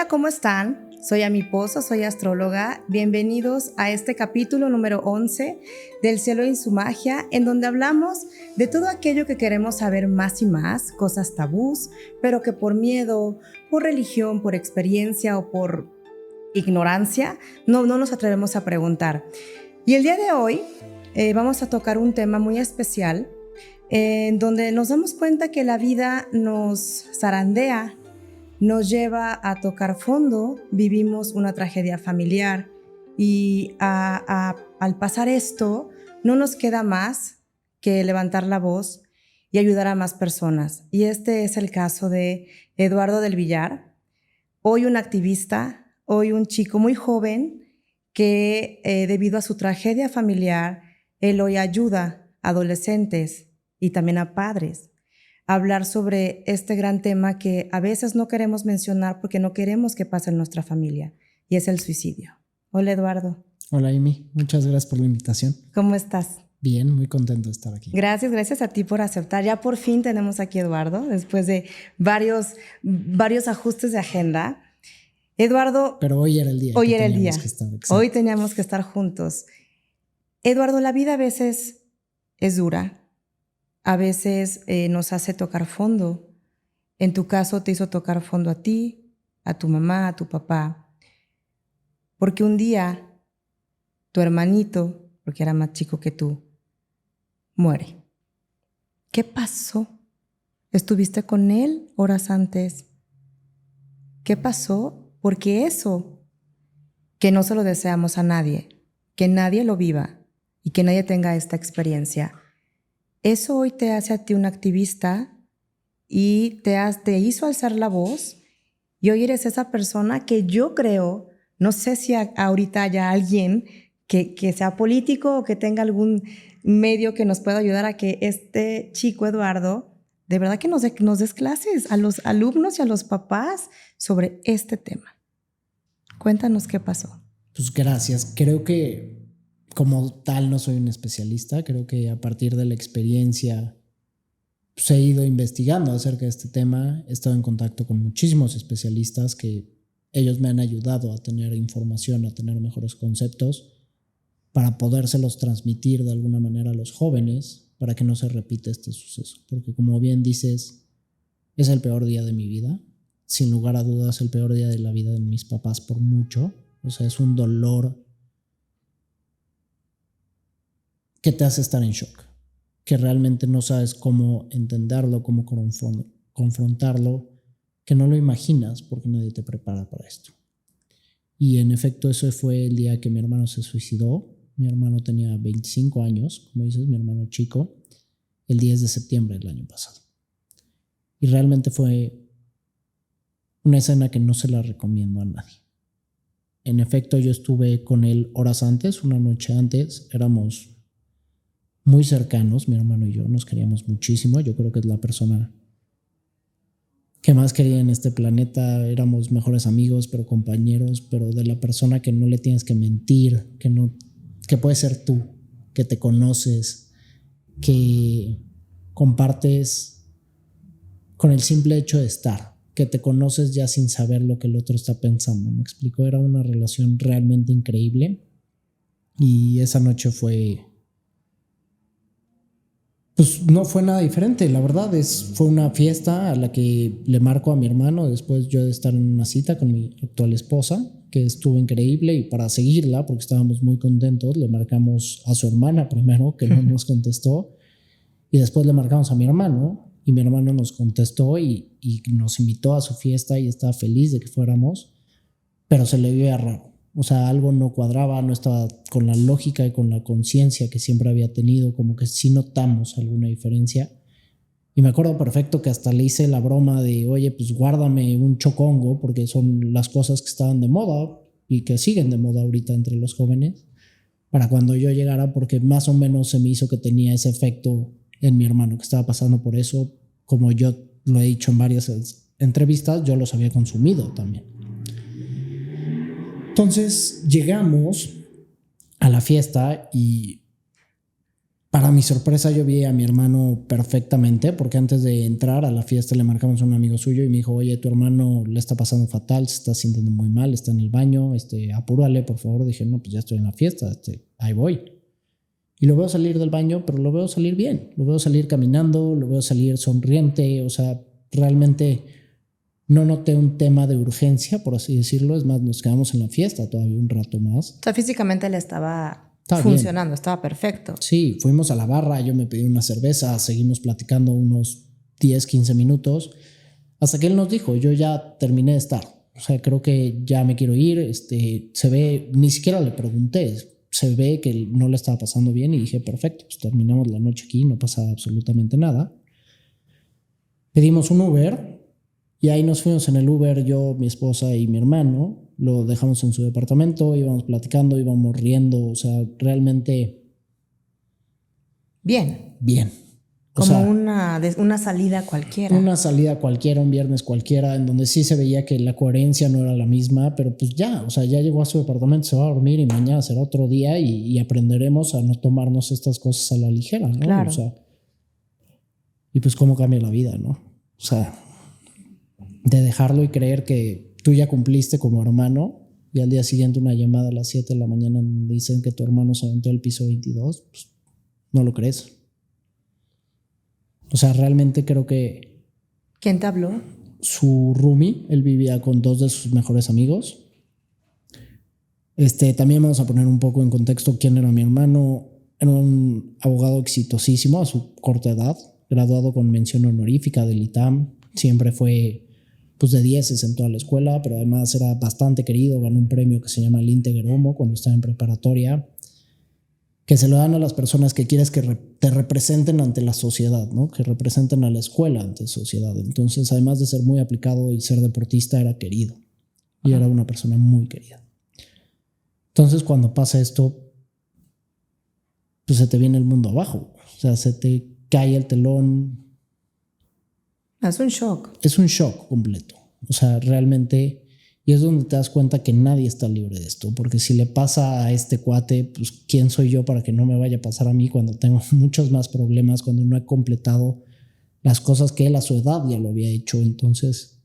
Hola, ¿cómo están? Soy Ami Pozo, soy astróloga. Bienvenidos a este capítulo número 11 del Cielo y su Magia, en donde hablamos de todo aquello que queremos saber más y más, cosas tabús, pero que por miedo, por religión, por experiencia o por ignorancia, no nos atrevemos a preguntar. Y el día de hoy vamos a tocar un tema muy especial, en donde nos damos cuenta que la vida nos zarandea, nos lleva a tocar fondo, vivimos una tragedia familiar y al pasar esto no nos queda más que levantar la voz y ayudar a más personas. Y este es el caso de Eduardo del Villar, hoy un activista, hoy un chico muy joven que debido a su tragedia familiar, él hoy ayuda a adolescentes y también a padres a hablar sobre este gran tema que a veces no queremos mencionar porque no queremos que pase en nuestra familia, y es el suicidio. Hola, Eduardo. Hola, Amy. Muchas gracias por la invitación. ¿Cómo estás? Bien, muy contento de estar aquí. Gracias a ti por aceptar. Ya por fin tenemos aquí a Eduardo, después de varios ajustes de agenda. Eduardo... Pero hoy era el día. Hoy era el día. Hoy teníamos que estar juntos. Eduardo, la vida a veces es dura. A veces nos hace tocar fondo. En tu caso te hizo tocar fondo a ti, a tu mamá, a tu papá. Porque un día tu hermanito, porque era más chico que tú, muere. ¿Qué pasó? ¿Estuviste con él horas antes? ¿Qué pasó? Porque eso, que no se lo deseamos a nadie, que nadie lo viva y que nadie tenga esta experiencia. Eso hoy te hace a ti un activista y te hizo alzar la voz, y hoy eres esa persona que yo creo, no sé si ahorita haya alguien que sea político o que tenga algún medio que nos pueda ayudar a que este chico Eduardo, de verdad que nos des clases a los alumnos y a los papás sobre este tema. Cuéntanos qué pasó. Pues gracias. Creo que como tal no soy un especialista. Creo que a partir de la experiencia pues, he ido investigando acerca de este tema. He estado en contacto con muchísimos especialistas que ellos me han ayudado a tener información, a tener mejores conceptos para podérselos transmitir de alguna manera a los jóvenes para que no se repita este suceso. Porque como bien dices, es el peor día de mi vida. Sin lugar a dudas, el peor día de la vida de mis papás por mucho. O sea, es un dolor que te hace estar en shock, que realmente no sabes cómo entenderlo, cómo confrontarlo, que no lo imaginas porque nadie te prepara para esto. Y en efecto, eso fue el día que mi hermano se suicidó. Mi hermano tenía 25 años, como dices, mi hermano chico, el 10 de septiembre del año pasado. Y realmente fue una escena que no se la recomiendo a nadie. En efecto, yo estuve con él horas antes, una noche antes. Éramos muy cercanos, mi hermano y yo, nos queríamos muchísimo. Yo creo que es la persona que más quería en este planeta. Éramos mejores amigos, pero compañeros, pero de la persona que no le tienes que mentir, que puede ser tú, que te conoces, que compartes con el simple hecho de estar, que te conoces ya sin saber lo que el otro está pensando. ¿Me explico? Era una relación realmente increíble y esa noche pues no fue nada diferente, la verdad. Fue una fiesta a la que le marco a mi hermano después yo de estar en una cita con mi actual esposa, que estuvo increíble, y para seguirla, porque estábamos muy contentos, le marcamos a su hermana primero, que no nos contestó, y después le marcamos a mi hermano, y mi hermano nos contestó y nos invitó a su fiesta y estaba feliz de que fuéramos, pero se le veía raro. O sea, algo no cuadraba, no estaba con la lógica y con la conciencia que siempre había tenido, como que sí notamos alguna diferencia. Y me acuerdo perfecto que hasta le hice la broma de, oye, pues guárdame un chocongo, porque son las cosas que estaban de moda y que siguen de moda ahorita entre los jóvenes, para cuando yo llegara, porque más o menos se me hizo que tenía ese efecto en mi hermano, que estaba pasando por eso. Como yo lo he dicho en varias entrevistas, yo los había consumido también. Entonces llegamos a la fiesta y para Para mi sorpresa, yo vi a mi hermano perfectamente, porque antes de entrar a la fiesta le marcamos a un amigo suyo y me dijo, oye, tu hermano le está pasando fatal, se está sintiendo muy mal, está en el baño, apúrale, por favor. Dije, no, pues ya estoy en la fiesta, ahí voy. Y lo veo salir del baño, pero lo veo salir bien, lo veo salir caminando, lo veo salir sonriente, o sea, realmente no noté un tema de urgencia, por así decirlo. Es más, nos quedamos en la fiesta todavía un rato más. O sea, físicamente le estaba bien. funcionando, estaba perfecto. Sí, fuimos a la barra, yo me pedí una cerveza, seguimos platicando unos 10, 15 minutos, hasta que él nos dijo, yo ya terminé de estar. O sea, creo que ya me quiero ir. Se ve, ni siquiera le pregunté, se ve que no le estaba pasando bien y dije, perfecto, pues terminamos la noche aquí, no pasa absolutamente nada. Pedimos un Uber y ahí nos fuimos en el Uber, yo, mi esposa y mi hermano. Lo dejamos en su departamento, íbamos platicando, íbamos riendo, o sea, realmente bien. O como sea, una salida cualquiera. Una salida cualquiera, un viernes cualquiera, en donde sí se veía que la coherencia no era la misma, pero pues ya, o sea, ya llegó a su departamento, se va a dormir y mañana será otro día y aprenderemos a no tomarnos estas cosas a la ligera, ¿no? Claro. O sea, y pues cómo cambia la vida, ¿no? O sea, de dejarlo y creer que tú ya cumpliste como hermano y al día siguiente una llamada a las 7 de la mañana dicen que tu hermano se aventó al piso 22, pues no lo crees. O sea, realmente creo que... ¿Quién te habló? Su roomie, él vivía con 2 de sus mejores amigos. También vamos a poner un poco en contexto quién era mi hermano. Era un abogado exitosísimo a su corta edad, graduado con mención honorífica del ITAM. Siempre fue pues de 10 en toda la escuela, pero además era bastante querido. Ganó un premio que se llama el Integer Homo cuando estaba en preparatoria, que se lo dan a las personas que quieres que te representen ante la sociedad, ¿no? Que representen a la escuela ante la sociedad. Entonces, además de ser muy aplicado y ser deportista, era querido. Y era una persona muy querida. Entonces, cuando pasa esto, pues se te viene el mundo abajo. O sea, se te cae el telón. Es un shock. Es un shock completo. O sea, realmente... Y es donde te das cuenta que nadie está libre de esto, porque si le pasa a este cuate, pues ¿quién soy yo para que no me vaya a pasar a mí cuando tengo muchos más problemas, cuando no he completado las cosas que él a su edad ya lo había hecho? Entonces,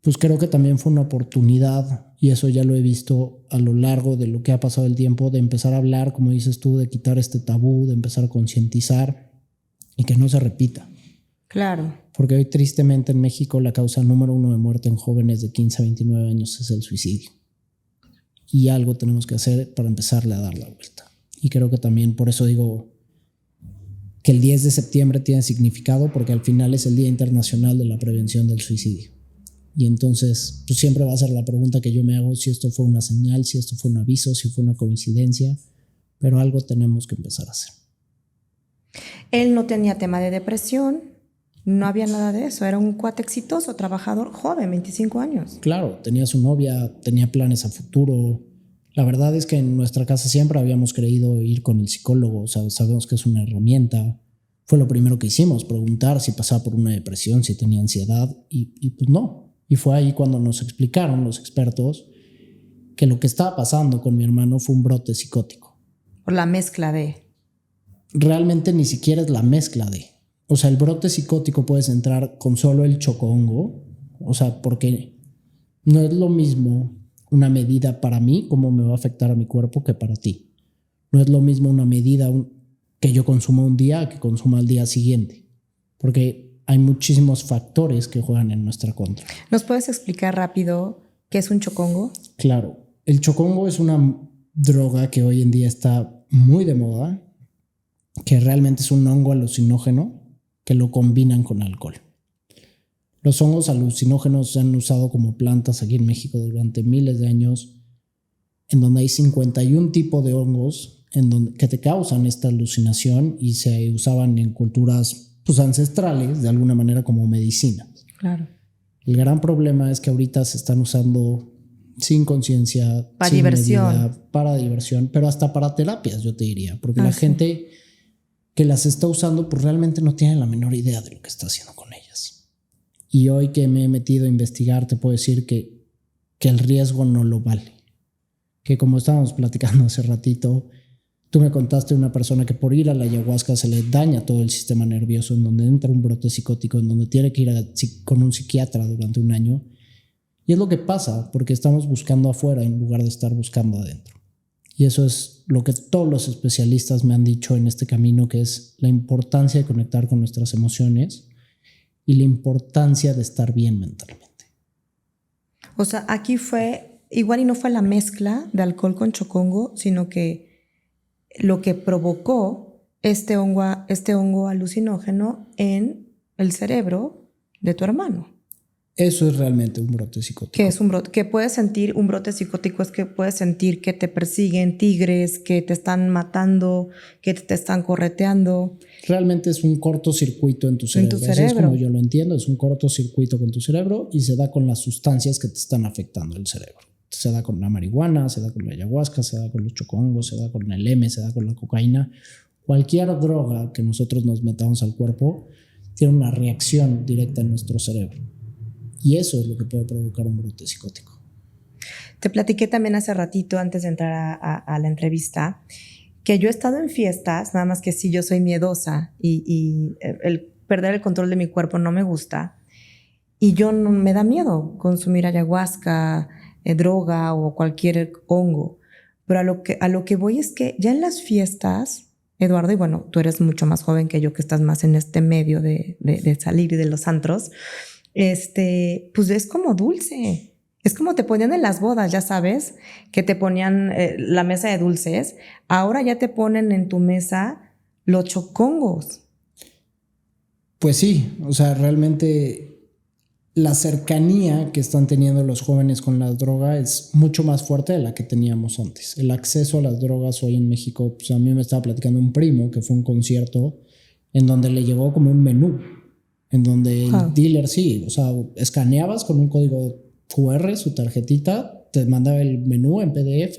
pues creo que también fue una oportunidad, y eso ya lo he visto a lo largo de lo que ha pasado el tiempo, de empezar a hablar, como dices tú, de quitar este tabú, de empezar a concientizar y que no se repita. Claro. Porque hoy tristemente en México la causa número 1 de muerte en jóvenes de 15 a 29 años es el suicidio. Y algo tenemos que hacer para empezarle a dar la vuelta. Y creo que también por eso digo que el 10 de septiembre tiene significado, porque al final es el Día Internacional de la Prevención del Suicidio. Y entonces pues siempre va a ser la pregunta que yo me hago, si esto fue una señal, si esto fue un aviso, si fue una coincidencia, pero algo tenemos que empezar a hacer. Él no tenía tema de depresión. No había nada de eso, era un cuate exitoso, trabajador, joven, 25 años. Claro, tenía su novia, tenía planes a futuro. La verdad es que en nuestra casa siempre habíamos creído ir con el psicólogo, o sea, sabemos que es una herramienta. Fue lo primero que hicimos, preguntar si pasaba por una depresión, si tenía ansiedad, y pues no. Y fue ahí cuando nos explicaron los expertos que lo que estaba pasando con mi hermano fue un brote psicótico. Por la mezcla de... Realmente ni siquiera es la mezcla de... O sea, el brote psicótico puedes entrar con solo el chocongo, o sea, porque no es lo mismo una medida para mí, cómo me va a afectar a mi cuerpo, que para ti. No es lo mismo una medida que yo consuma un día que consuma al día siguiente, porque hay muchísimos factores que juegan en nuestra contra. ¿Nos puedes explicar rápido qué es un chocongo? Claro, el chocongo es una droga que hoy en día está muy de moda, que realmente es un hongo alucinógeno que lo combinan con alcohol. Los hongos alucinógenos se han usado como plantas aquí en México durante miles de años, en donde hay 51 tipos de hongos que te causan esta alucinación y se usaban en culturas pues, ancestrales, de alguna manera como medicina. Claro. El gran problema es que ahorita se están usando sin conciencia, para sin diversión. medida, para diversión, pero hasta para terapias, yo te diría, porque la gente que las está usando pues realmente no tiene la menor idea de lo que está haciendo con ellas. Y hoy que me he metido a investigar te puedo decir que el riesgo no lo vale. Que como estábamos platicando hace ratito, Tú me contaste de una persona que por ir a la ayahuasca se le daña todo el sistema nervioso, en donde entra un brote psicótico, en donde tiene que ir con un psiquiatra durante un año. Y es lo que pasa porque estamos buscando afuera en lugar de estar buscando adentro. Y eso es lo que todos los especialistas me han dicho en este camino, que es la importancia de conectar con nuestras emociones y la importancia de estar bien mentalmente. O sea, aquí fue, igual y no fue la mezcla de alcohol con chocongo, sino que lo que provocó este hongo alucinógeno en el cerebro de tu hermano. Eso es realmente un brote psicótico. ¿Qué es un brote? Que puedes sentir un brote psicótico, es que puedes sentir que te persiguen tigres, que te están matando, que te están correteando. Realmente es un cortocircuito en tu cerebro. Así es como yo lo entiendo, es un cortocircuito con tu cerebro y se da con las sustancias que te están afectando el cerebro. Se da con la marihuana, se da con la ayahuasca, se da con los chocongos, se da con el M, se da con la cocaína. Cualquier droga que nosotros nos metamos al cuerpo tiene una reacción directa en nuestro cerebro. Y eso es lo que puede provocar un brote psicótico. Te platiqué también hace ratito, antes de entrar a la entrevista, que yo he estado en fiestas, nada más que sí, yo soy miedosa y el perder el control de mi cuerpo no me gusta. Y yo no, me da miedo consumir ayahuasca, droga o cualquier hongo. Pero a lo que voy es que ya en las fiestas, Eduardo, y bueno, tú eres mucho más joven que yo, que estás más en este medio de salir y de los antros, pues es como dulce. Es como te ponían en las bodas, ya sabes, que te ponían la mesa de dulces. Ahora ya te ponen en tu mesa los chocongos. Pues sí, o sea, realmente la cercanía que están teniendo los jóvenes con la droga es mucho más fuerte de la que teníamos antes. El acceso a las drogas hoy en México, pues a mí me estaba platicando un primo que fue a un concierto en donde le llegó como un menú, en donde el dealer, sí, o sea, escaneabas con un código QR su tarjetita, te mandaba el menú en PDF,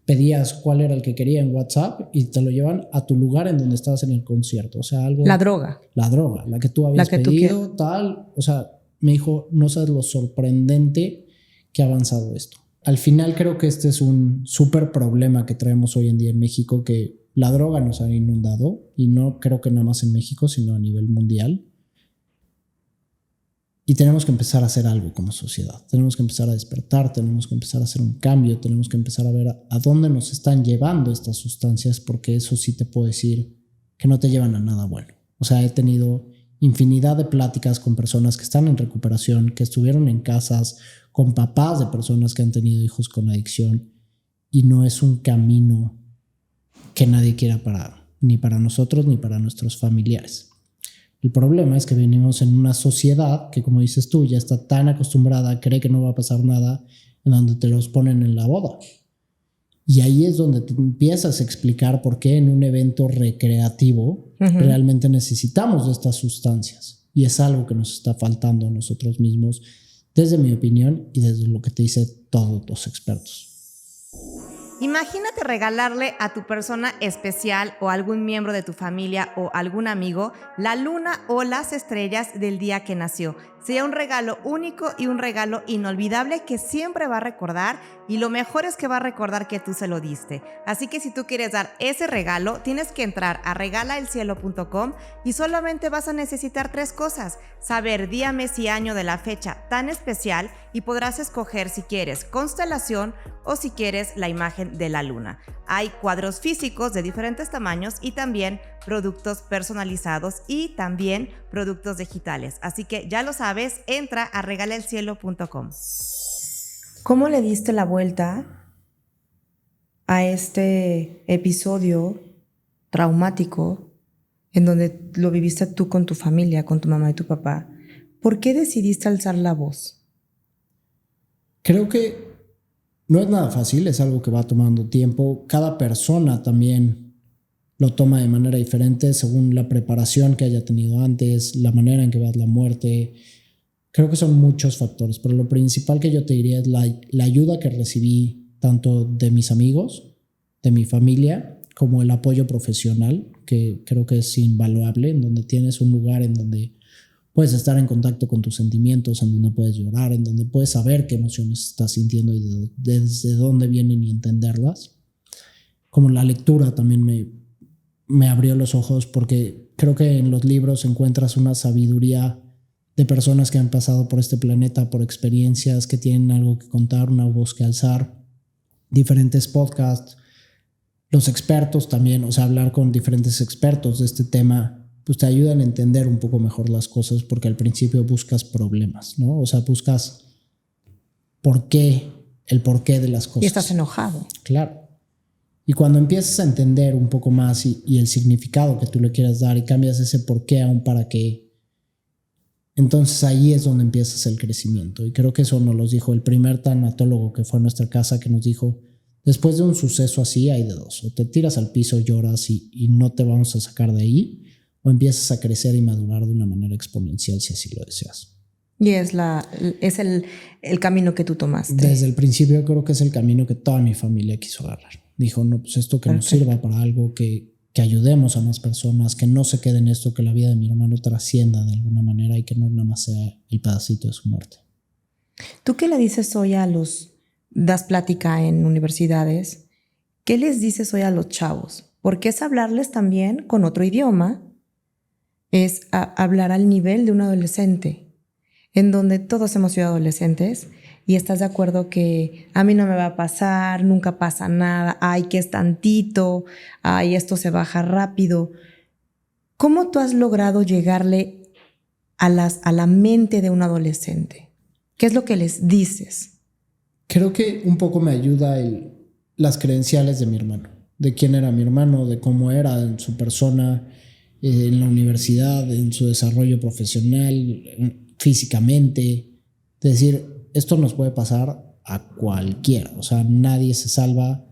pedías cuál era el que quería en WhatsApp y te lo llevan a tu lugar en donde estabas en el concierto. O sea, algo... La droga, la que tú habías pedido, tal. O sea, me dijo, no sabes lo sorprendente que ha avanzado esto. Al final creo que este es un súper problema que traemos hoy en día en México, que la droga nos ha inundado, y no creo que nada más en México, sino a nivel mundial. Y tenemos que empezar a hacer algo como sociedad. Tenemos que empezar a despertar, tenemos que empezar a hacer un cambio, tenemos que empezar a ver a dónde nos están llevando estas sustancias, porque eso sí te puedo decir que no te llevan a nada bueno. O sea, he tenido infinidad de pláticas con personas que están en recuperación, que estuvieron en casas, con papás de personas que han tenido hijos con adicción, y no es un camino que nadie quiera ni para nosotros ni para nuestros familiares. El problema es que venimos en una sociedad que, como dices tú, ya está tan acostumbrada, cree que no va a pasar nada, en donde te los ponen en la boda. Y ahí es donde te empiezas a explicar por qué en un evento recreativo realmente necesitamos de estas sustancias. Y es algo que nos está faltando a nosotros mismos, desde mi opinión y desde lo que te dicen todos los expertos. Imagínate regalarle a tu persona especial o a algún miembro de tu familia o algún amigo la luna o las estrellas del día que nació. Sería un regalo único y un regalo inolvidable que siempre va a recordar, y lo mejor es que va a recordar que tú se lo diste. Así que si tú quieres dar ese regalo, tienes que entrar a regalaelcielo.com y solamente vas a necesitar 3 cosas: saber día, mes y año de la fecha tan especial, y podrás escoger si quieres constelación o si quieres la imagen de la luna. Hay cuadros físicos de diferentes tamaños y también productos personalizados y también productos digitales. Así que ya lo sabes, entra a regalaelcielo.com. ¿Cómo le diste la vuelta a este episodio traumático en donde lo viviste tú con tu familia, con tu mamá y tu papá? ¿Por qué decidiste alzar la voz? Creo que no es nada fácil, es algo que va tomando tiempo. Cada persona también lo toma de manera diferente según la preparación que haya tenido antes, la manera en que veas la muerte. Creo que son muchos factores, pero lo principal que yo te diría es la ayuda que recibí tanto de mis amigos, de mi familia, como el apoyo profesional, que creo que es invaluable, en donde tienes un lugar en donde puedes estar en contacto con tus sentimientos, en donde puedes llorar, en donde puedes saber qué emociones estás sintiendo y desde dónde vienen y entenderlas. como la lectura también me abrió los ojos, porque creo que en los libros encuentras una sabiduría de personas que han pasado por este planeta, por experiencias, que tienen algo que contar, una voz que alzar, diferentes podcasts, los expertos también, o sea, hablar con diferentes expertos de este tema, pues te ayudan a entender un poco mejor las cosas, porque al principio buscas problemas, ¿no? O sea, buscas el porqué de las cosas. Y estás enojado. Claro. Y cuando empiezas a entender un poco más y el significado que tú le quieras dar y cambias ese porqué a un para qué, entonces ahí es donde empiezas el crecimiento. Y creo que eso nos lo dijo el primer tanatólogo que fue a nuestra casa, que nos dijo: después de un suceso así hay de dos, o te tiras al piso, lloras y no te vamos a sacar de ahí, o empiezas a crecer y madurar de una manera exponencial si así lo deseas. Y es el camino que tú tomaste. Desde el principio creo que es el camino que toda mi familia quiso agarrar. Dijo, no, pues esto que nos sirva para algo, que ayudemos a más personas, que no se quede en esto, que la vida de mi hermano trascienda de alguna manera y que no nada más sea el pedacito de su muerte. ¿Tú qué le dices hoy das plática en universidades? ¿Qué les dices hoy a los chavos? Porque es hablarles también con otro idioma, es hablar al nivel de un adolescente, en donde todos hemos sido adolescentes. Y estás de acuerdo que a mí no me va a pasar, nunca pasa nada, ay, que es tantito, ay, esto se baja rápido. ¿Cómo tú has logrado llegarle a la mente de un adolescente? ¿Qué es lo que les dices? Creo que un poco me ayuda las credenciales de mi hermano, de quién era mi hermano, de cómo era en su persona, en la universidad, en su desarrollo profesional, físicamente. Es decir, esto nos puede pasar a cualquiera, o sea, nadie se salva.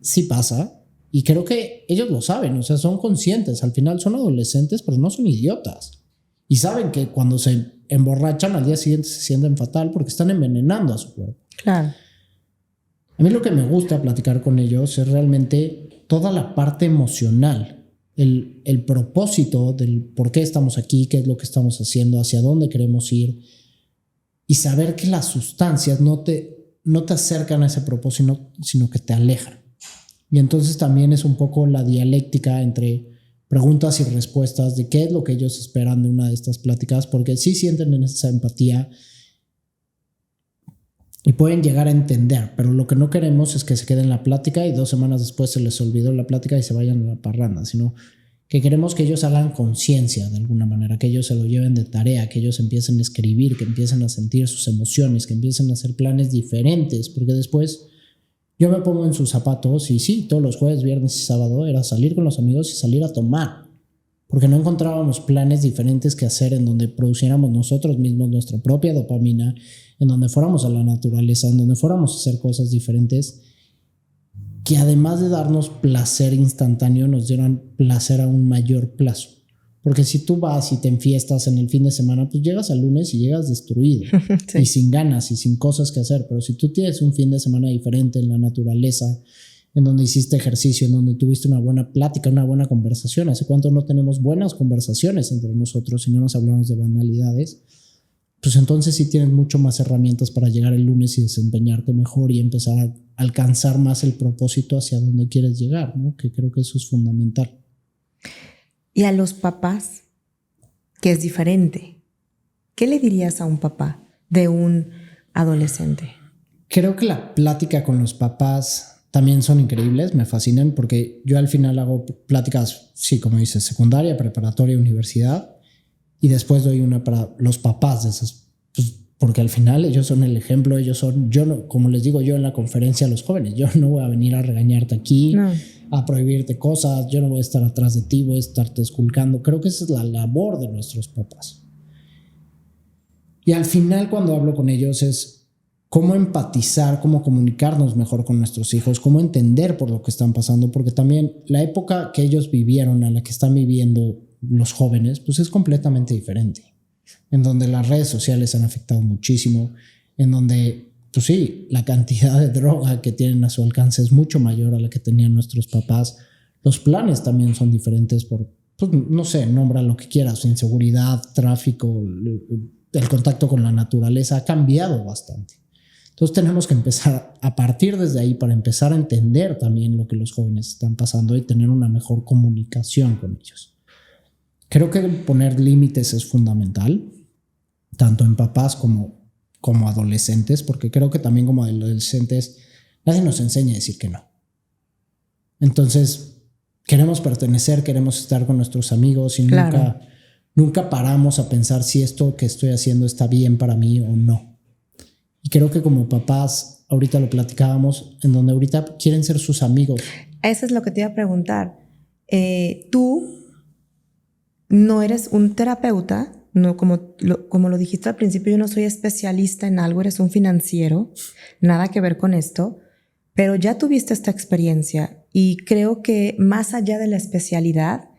Sí pasa, y creo que ellos lo saben, o sea, son conscientes, al final son adolescentes, pero no son idiotas, y saben que cuando se emborrachan al día siguiente se sienten fatal porque están envenenando a su cuerpo. Claro. A mí lo que me gusta platicar con ellos es realmente toda la parte emocional, el propósito del por qué estamos aquí, qué es lo que estamos haciendo, hacia dónde queremos ir. Y saber que las sustancias no te acercan a ese propósito, sino que te alejan. Y entonces también es un poco la dialéctica entre preguntas y respuestas de qué es lo que ellos esperan de una de estas pláticas, porque sí sienten esa empatía y pueden llegar a entender, pero lo que no queremos es que se queden en la plática y 2 semanas después se les olvidó la plática y se vayan a la parranda, sino que queremos que ellos hagan conciencia de alguna manera, que ellos se lo lleven de tarea, que ellos empiecen a escribir, que empiecen a sentir sus emociones, que empiecen a hacer planes diferentes, porque después yo me pongo en sus zapatos y sí, todos los jueves, viernes y sábado era salir con los amigos y salir a tomar, porque no encontrábamos planes diferentes que hacer en donde produciéramos nosotros mismos nuestra propia dopamina, en donde fuéramos a la naturaleza, en donde fuéramos a hacer cosas diferentes, que además de darnos placer instantáneo, nos dieran placer a un mayor plazo. Porque si tú vas y te enfiestas en el fin de semana, pues llegas al lunes y llegas destruido. Sí. Y sin ganas y sin cosas que hacer. Pero si tú tienes un fin de semana diferente en la naturaleza, en donde hiciste ejercicio, en donde tuviste una buena plática, una buena conversación. ¿Hace cuánto no tenemos buenas conversaciones entre nosotros y no nos hablamos de banalidades? Pues entonces sí tienes mucho más herramientas para llegar el lunes y desempeñarte mejor y empezar a alcanzar más el propósito hacia donde quieres llegar, ¿no? Que creo que eso es fundamental. Y a los papás, que es diferente, ¿qué le dirías a un papá de un adolescente? Creo que la plática con los papás también son increíbles, me fascinan, porque yo al final hago pláticas, sí, como dices, secundaria, preparatoria, universidad, y después doy una para los papás de esas, pues, porque al final ellos son el ejemplo, yo no, como les digo yo en la conferencia a los jóvenes, yo no voy a venir a regañarte aquí, no, a prohibirte cosas, yo no voy a estar atrás de ti, voy a estarte esculcando. Creo que esa es la labor de nuestros papás. Y al final cuando hablo con ellos es cómo empatizar, cómo comunicarnos mejor con nuestros hijos, cómo entender por lo que están pasando, porque también la época que ellos vivieron a la que están viviendo los jóvenes, pues es completamente diferente, en donde las redes sociales han afectado muchísimo, en donde, pues sí, la cantidad de droga que tienen a su alcance es mucho mayor a la que tenían nuestros papás. Los planes también son diferentes por, pues no sé, nombra lo que quieras, inseguridad, tráfico, el contacto con la naturaleza ha cambiado bastante. Entonces tenemos que empezar a partir desde ahí para empezar a entender también lo que los jóvenes están pasando y tener una mejor comunicación con ellos. Creo que poner límites es fundamental, tanto en papás como adolescentes, porque creo que también como adolescentes nadie nos enseña a decir que no. Entonces queremos pertenecer, queremos estar con nuestros amigos y Claro. nunca paramos a pensar si esto que estoy haciendo está bien para mí o no. Y creo que como papás, ahorita lo platicábamos, en donde ahorita quieren ser sus amigos. Eso es lo que te iba a preguntar. Tú no eres un terapeuta, no, como lo dijiste al principio, yo no soy especialista en algo, eres un financiero, nada que ver con esto, pero ya tuviste esta experiencia y creo que más allá de la especialidad,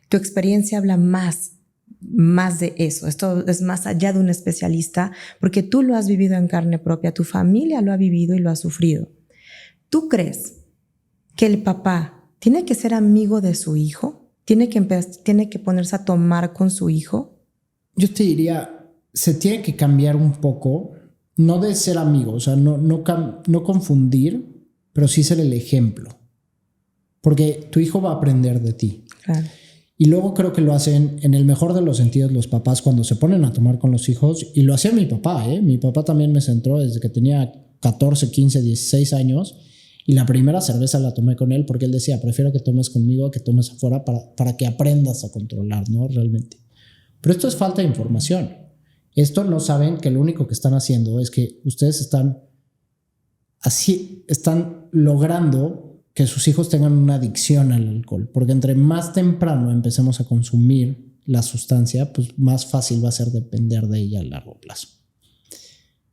tu experiencia habla más de eso. Esto es más allá de un especialista porque tú lo has vivido en carne propia, tu familia lo ha vivido y lo ha sufrido. ¿Tú crees que el papá tiene que ser amigo de su hijo? ¿Tiene que ponerse a tomar con su hijo? Yo te diría, se tiene que cambiar un poco, no de ser amigo, o sea, no confundir, pero sí ser el ejemplo. Porque tu hijo va a aprender de ti. Claro. Y luego creo que lo hacen en el mejor de los sentidos los papás cuando se ponen a tomar con los hijos. Y lo hacía mi papá, ¿eh? Mi papá también me centró desde que tenía 14, 15, 16 años. Y la primera cerveza la tomé con él porque él decía, prefiero que tomes conmigo que tomes afuera para que aprendas a controlar, ¿no? Realmente. Pero esto es falta de información. Esto no saben que lo único que están haciendo es que ustedes están logrando que sus hijos tengan una adicción al alcohol, porque entre más temprano empecemos a consumir la sustancia, pues más fácil va a ser depender de ella a largo plazo.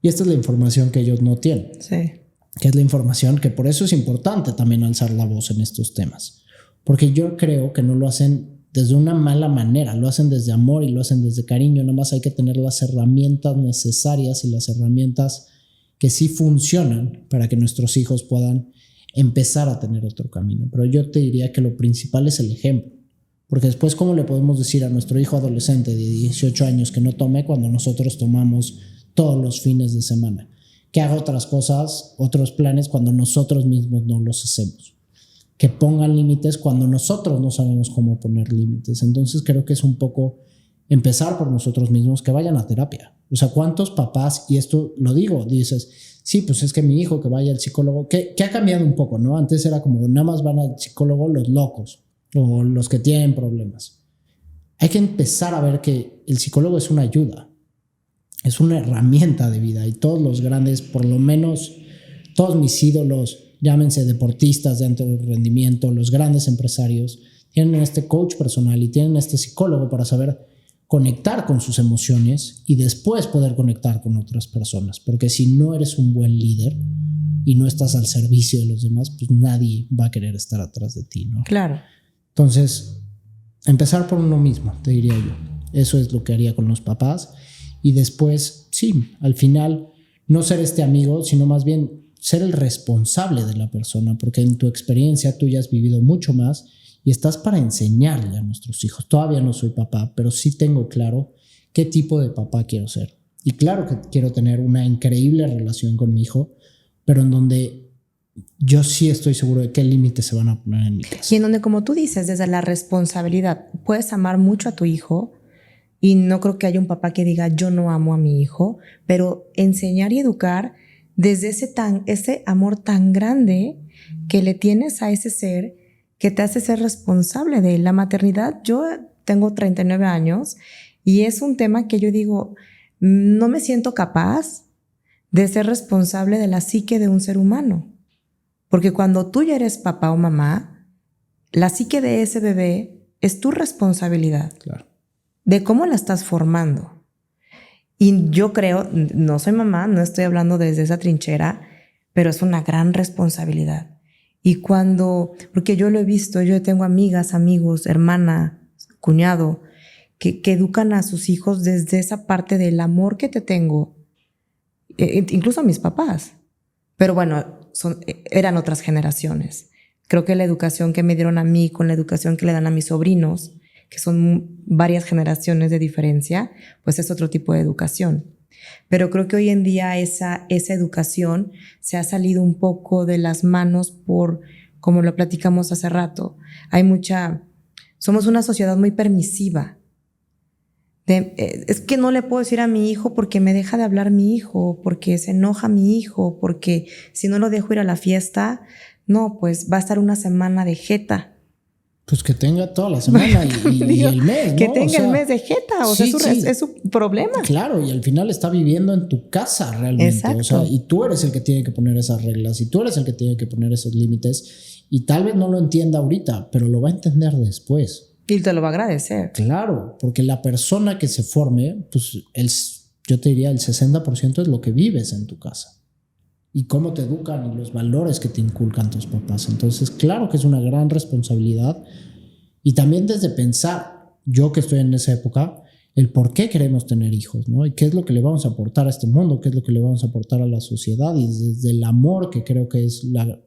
Y esta es la información que ellos no tienen. Sí. Que es la información que por eso es importante también alzar la voz en estos temas. Porque yo creo que no lo hacen desde una mala manera, lo hacen desde amor y lo hacen desde cariño. Nada más hay que tener las herramientas necesarias y las herramientas que sí funcionan para que nuestros hijos puedan empezar a tener otro camino. Pero yo te diría que lo principal es el ejemplo. Porque después, ¿cómo le podemos decir a nuestro hijo adolescente de 18 años que no tome cuando nosotros tomamos todos los fines de semana? Que haga otras cosas, otros planes cuando nosotros mismos no los hacemos. Que pongan límites cuando nosotros no sabemos cómo poner límites. Entonces creo que es un poco empezar por nosotros mismos, que vayan a terapia. O sea, ¿cuántos papás, y esto lo digo, dices, sí, pues es que mi hijo que vaya al psicólogo, que ha cambiado un poco, ¿no? Antes era como nada más van al psicólogo los locos o los que tienen problemas. Hay que empezar a ver que el psicólogo es una ayuda. Es una herramienta de vida y todos los grandes, por lo menos todos mis ídolos, llámense deportistas de alto rendimiento, los grandes empresarios, tienen este coach personal y tienen este psicólogo para saber conectar con sus emociones y después poder conectar con otras personas. Porque si no eres un buen líder y no estás al servicio de los demás, pues nadie va a querer estar atrás de ti, ¿no? Claro. Entonces, empezar por uno mismo, te diría yo. Eso es lo que haría con los papás. Y después, sí, al final, no ser este amigo, sino más bien ser el responsable de la persona, porque en tu experiencia tú ya has vivido mucho más y estás para enseñarle a nuestros hijos. Todavía no soy papá, pero sí tengo claro qué tipo de papá quiero ser. Y claro que quiero tener una increíble relación con mi hijo, pero en donde yo sí estoy seguro de qué límites se van a poner en mi casa. Y en donde, como tú dices, desde la responsabilidad, puedes amar mucho a tu hijo. Y no creo que haya un papá que diga yo no amo a mi hijo, pero enseñar y educar desde ese amor tan grande que le tienes a ese ser que te hace ser responsable de la maternidad. Yo tengo 39 años y es un tema que yo digo, no me siento capaz de ser responsable de la psique de un ser humano. Porque cuando tú ya eres papá o mamá, la psique de ese bebé es tu responsabilidad. Claro. De cómo la estás formando. Y yo creo, no soy mamá, no estoy hablando desde esa trinchera, pero es una gran responsabilidad. Y porque yo lo he visto, yo tengo amigas, amigos, hermana, cuñado, que educan a sus hijos desde esa parte del amor que te tengo, incluso a mis papás. Pero bueno, eran otras generaciones. Creo que la educación que me dieron a mí con la educación que le dan a mis sobrinos, que son varias generaciones de diferencia, pues es otro tipo de educación. Pero creo que hoy en día esa educación se ha salido un poco de las manos por, como lo platicamos hace rato, somos una sociedad muy permisiva. Es que no le puedo decir a mi hijo porque me deja de hablar mi hijo, porque se enoja mi hijo, porque si no lo dejo ir a la fiesta, no, pues va a estar una semana de jeta. Pues que tenga toda la semana y el mes, ¿no? Que tenga el mes de jeta, o sea, es su problema. Claro, y al final está viviendo en tu casa realmente. Exacto. O sea, y tú eres el que tiene que poner esas reglas, y tú eres el que tiene que poner esos límites, y tal vez no lo entienda ahorita, pero lo va a entender después. Y te lo va a agradecer. Claro, porque la persona que se forme, pues yo te diría el 60% es lo que vives en tu casa. Y cómo te educan y los valores que te inculcan tus papás. Entonces, claro que es una gran responsabilidad. Y también desde pensar, yo que estoy en esa época, el por qué queremos tener hijos, ¿no? Y qué es lo que le vamos a aportar a este mundo, qué es lo que le vamos a aportar a la sociedad. Y desde el amor, que creo que es la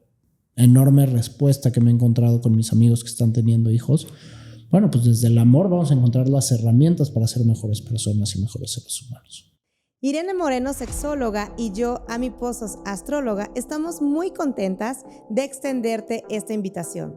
enorme respuesta que me he encontrado con mis amigos que están teniendo hijos. Bueno, pues desde el amor vamos a encontrar las herramientas para ser mejores personas y mejores seres humanos. Irene Moreno, sexóloga, y yo, Ami Pozos, astróloga, estamos muy contentas de extenderte esta invitación.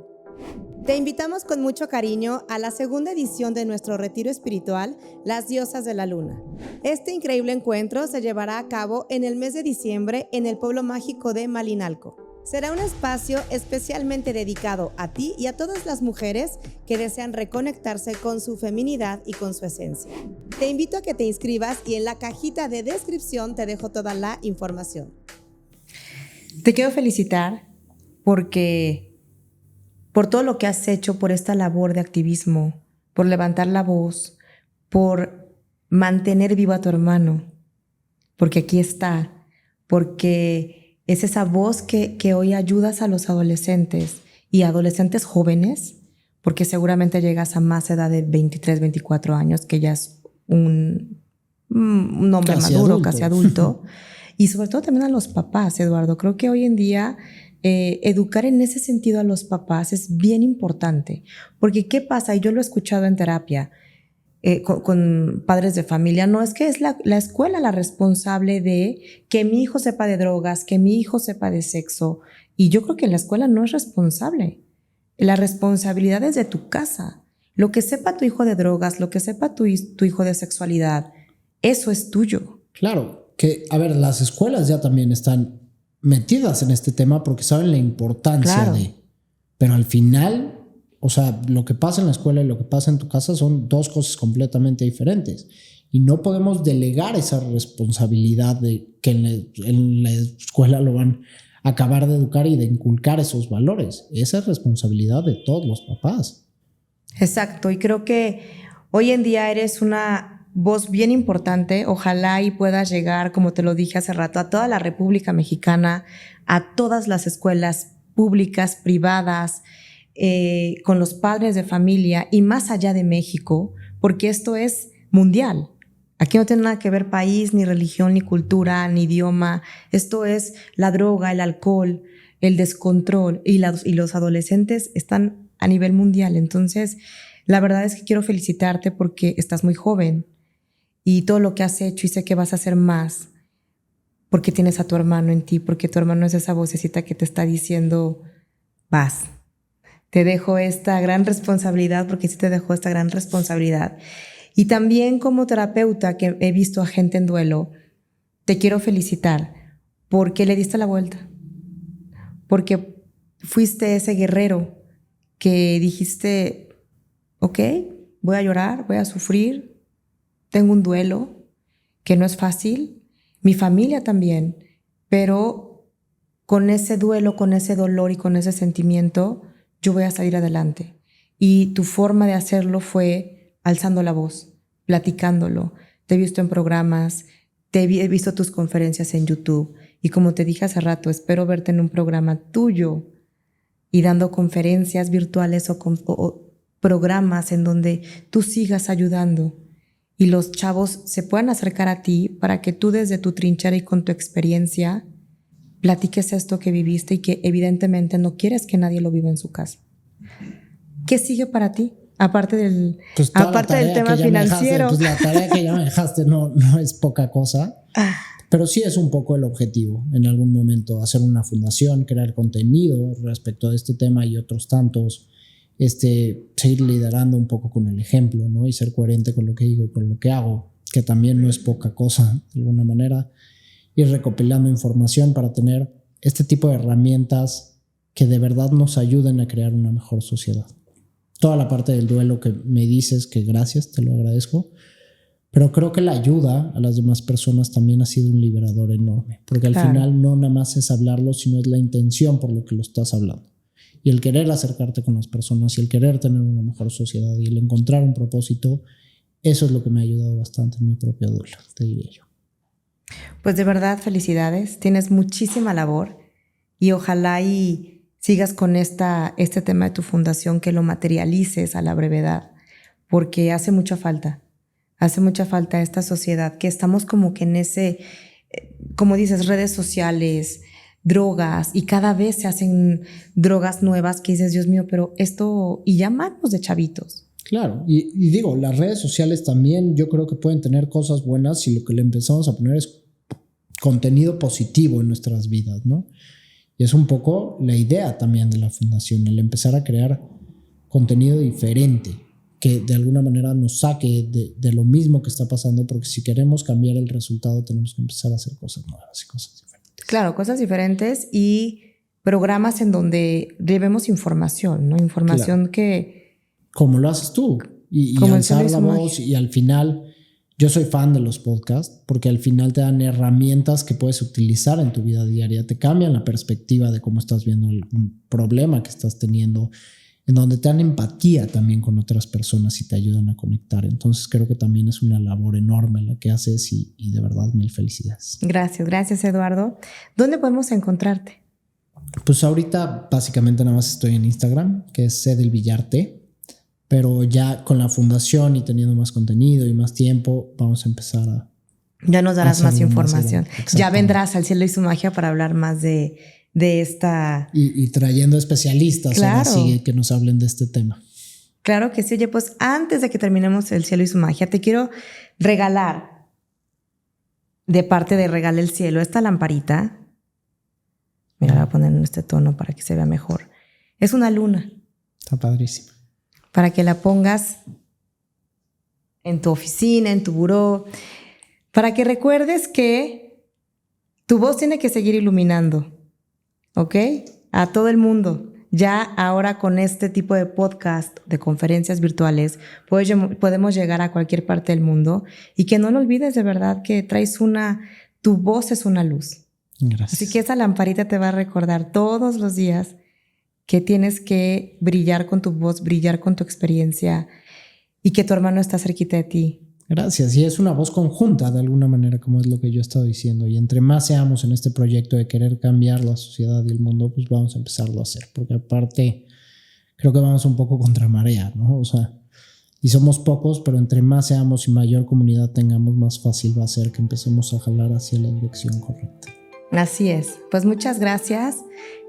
Te invitamos con mucho cariño a la segunda edición de nuestro retiro espiritual, Las Diosas de la Luna. Este increíble encuentro se llevará a cabo en el mes de diciembre en el pueblo mágico de Malinalco. Será un espacio especialmente dedicado a ti y a todas las mujeres que desean reconectarse con su feminidad y con su esencia. Te invito a que te inscribas y en la cajita de descripción te dejo toda la información. Te quiero felicitar por todo lo que has hecho, por esta labor de activismo, por levantar la voz, por mantener vivo a tu hermano, porque aquí está, porque es esa voz que hoy ayudas a los adolescentes y adolescentes jóvenes, porque seguramente llegas a más edad de 23, 24 años, que ya es un hombre Casi maduro, adulto. casi adulto. Y sobre todo también a los papás, Eduardo. Creo que hoy en día educar en ese sentido a los papás es bien importante. Porque ¿qué pasa? Y yo lo he escuchado en terapia con padres de familia. No es que es la escuela la responsable de que mi hijo sepa de drogas, que mi hijo sepa de sexo. Y yo creo que la escuela no es responsable. La responsabilidad es de tu casa. Lo que sepa tu hijo de drogas, lo que sepa tu hijo de sexualidad, eso es tuyo. Claro, que, a ver, las escuelas ya también están metidas en este tema porque saben la importancia de... Pero al final, o sea, lo que pasa en la escuela y lo que pasa en tu casa son dos cosas completamente diferentes. Y no podemos delegar esa responsabilidad de que en la escuela lo van a acabar de educar y de inculcar esos valores. Esa es responsabilidad de todos los papás. Exacto, y creo que hoy en día eres una voz bien importante. Ojalá y puedas llegar, como te lo dije hace rato, a toda la República Mexicana, a todas las escuelas públicas, privadas, con los padres de familia y más allá de México, porque esto es mundial. Aquí no tiene nada que ver país, ni religión, ni cultura, ni idioma. Esto es la droga, el alcohol, el descontrol, y los adolescentes están a nivel mundial. Entonces, la verdad es que quiero felicitarte porque estás muy joven y todo lo que has hecho, y sé que vas a hacer más porque tienes a tu hermano en ti, porque tu hermano es esa vocecita que te está diciendo, vas. Te dejo esta gran responsabilidad, porque sí te dejo esta gran responsabilidad. Y también como terapeuta que he visto a gente en duelo, te quiero felicitar porque le diste la vuelta, porque fuiste ese guerrero que dijiste, ok, voy a llorar, voy a sufrir, tengo un duelo que no es fácil, mi familia también, pero con ese duelo, con ese dolor y con ese sentimiento, yo voy a salir adelante. Y tu forma de hacerlo fue alzando la voz, platicándolo. Te he visto en programas, he visto tus conferencias en YouTube, y como te dije hace rato, espero verte en un programa tuyo y dando conferencias virtuales o programas en donde tú sigas ayudando y los chavos se puedan acercar a ti para que tú desde tu trinchera y con tu experiencia platiques esto que viviste y que evidentemente no quieres que nadie lo viva en su casa. ¿Qué sigue para ti? Aparte del tema que financiero. Pues la tarea que ya me dejaste no es poca cosa. Pero sí es un poco el objetivo en algún momento, hacer una fundación, crear contenido respecto a este tema y otros tantos, seguir liderando un poco con el ejemplo, ¿no? Y ser coherente con lo que digo y con lo que hago, que también no es poca cosa de alguna manera, ir recopilando información para tener este tipo de herramientas que de verdad nos ayuden a crear una mejor sociedad. Toda la parte del duelo que me dices, que gracias, te lo agradezco, pero creo que la ayuda a las demás personas también ha sido un liberador enorme, porque al final no nada más es hablarlo, sino es la intención por lo que lo estás hablando. Y el querer acercarte con las personas y el querer tener una mejor sociedad y el encontrar un propósito, eso es lo que me ha ayudado bastante en mi propio duelo, te diría yo. Pues de verdad, felicidades. Tienes muchísima labor y ojalá y sigas con este tema de tu fundación, que lo materialices a la brevedad, porque hace mucha falta esta sociedad, que estamos como que en ese, como dices, redes sociales, drogas, y cada vez se hacen drogas nuevas que dices, Dios mío, pero esto, y ya manos de chavitos. Claro, y digo, las redes sociales también yo creo que pueden tener cosas buenas si lo que le empezamos a poner es contenido positivo en nuestras vidas, ¿no? Y es un poco la idea también de la fundación, el empezar a crear contenido diferente, que de alguna manera nos saque de lo mismo que está pasando, porque si queremos cambiar el resultado tenemos que empezar a hacer cosas nuevas y cosas diferentes. Claro, cosas diferentes y programas en donde llevemos información, ¿no? Información claro. Que... Como lo haces tú, y alzar la voz, y al final... Yo soy fan de los podcasts porque al final te dan herramientas que puedes utilizar en tu vida diaria, te cambian la perspectiva de cómo estás viendo un problema que estás teniendo, en donde te dan empatía también con otras personas y te ayudan a conectar. Entonces creo que también es una labor enorme la que haces y de verdad mil felicidades. Gracias Eduardo. ¿Dónde podemos encontrarte? Pues ahorita básicamente nada más estoy en Instagram, que es cdelvillarte. Pero ya con la fundación y teniendo más contenido y más tiempo, vamos a empezar a... Ya nos darás más información. Ya vendrás al Cielo y su Magia para hablar más de esta... Y trayendo especialistas, claro. Ahora sí, que nos hablen de este tema. Claro que sí. Oye, pues antes de que terminemos el Cielo y su Magia, te quiero regalar, de parte de Regala el Cielo, esta lamparita. Mira, la voy a poner en este tono para que se vea mejor. Es una luna. Está padrísima. Para que la pongas en tu oficina, en tu buró, para que recuerdes que tu voz tiene que seguir iluminando, ¿ok? A todo el mundo. Ya ahora con este tipo de podcast, de conferencias virtuales, podemos llegar a cualquier parte del mundo, y que no lo olvides de verdad que tu voz es una luz. Gracias. Así que esa lamparita te va a recordar todos los días que tienes que brillar con tu voz, brillar con tu experiencia, y que tu hermano está cerquita de ti. Gracias. Y es una voz conjunta de alguna manera, como es lo que yo he estado diciendo. Y entre más seamos en este proyecto de querer cambiar la sociedad y el mundo, pues vamos a empezarlo a hacer. Porque aparte, creo que vamos un poco contra marea, ¿no? O sea, y somos pocos, pero entre más seamos y mayor comunidad tengamos, más fácil va a ser que empecemos a jalar hacia la dirección correcta. Así es. Pues muchas gracias.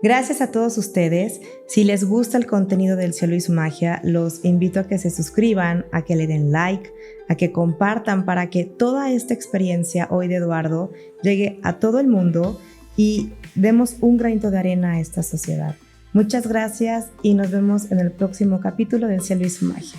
Gracias a todos ustedes. Si les gusta el contenido del Cielo y su Magia, los invito a que se suscriban, a que le den like, a que compartan, para que toda esta experiencia hoy de Eduardo llegue a todo el mundo y demos un granito de arena a esta sociedad. Muchas gracias y nos vemos en el próximo capítulo del Cielo y su Magia.